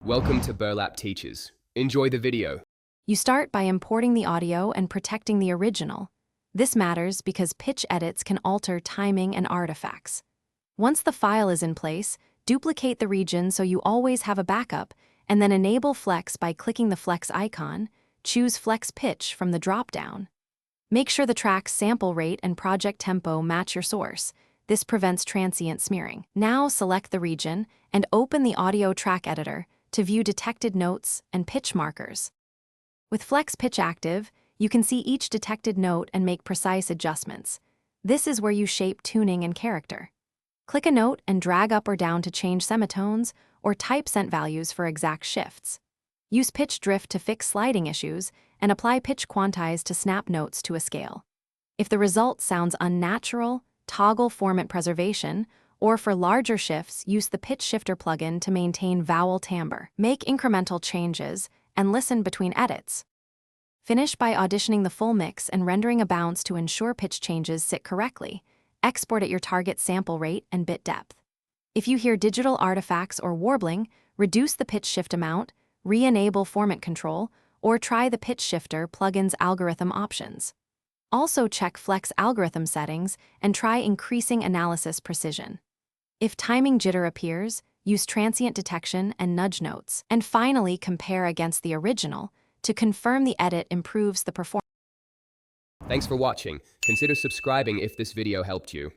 Welcome to Burlap Teachers. Enjoy the video. You start by importing the audio and protecting the original. This matters because pitch edits can alter timing and artifacts. Once the file is in place, duplicate the region so you always have a backup, and then enable Flex by clicking the Flex icon. Choose Flex Pitch from the drop-down. Make sure the track's sample rate and project tempo match your source. This prevents transient smearing. Now select the region and open the audio track editor to view detected notes and pitch markers. With Flex Pitch active, you can see each detected note and make precise adjustments. This is where you shape tuning and character. Click a note and drag up or down to change semitones or type cent values for exact shifts. Use pitch drift to fix sliding issues and apply pitch quantize to snap notes to a scale. If the result sounds unnatural, toggle formant preservation, or for larger shifts, use the Pitch Shifter plugin to maintain vowel timbre. Make incremental changes and listen between edits. Finish by auditioning the full mix and rendering a bounce to ensure pitch changes sit correctly. Export at your target sample rate and bit depth. If you hear digital artifacts or warbling, reduce the pitch shift amount, re-enable formant control, or try the Pitch Shifter plugin's algorithm options. Also check Flex algorithm settings and try increasing analysis precision. If timing jitter appears, use transient detection and nudge notes. And finally, compare against the original to confirm the edit improves the performance. Thanks for watching. Consider subscribing if this video helped you.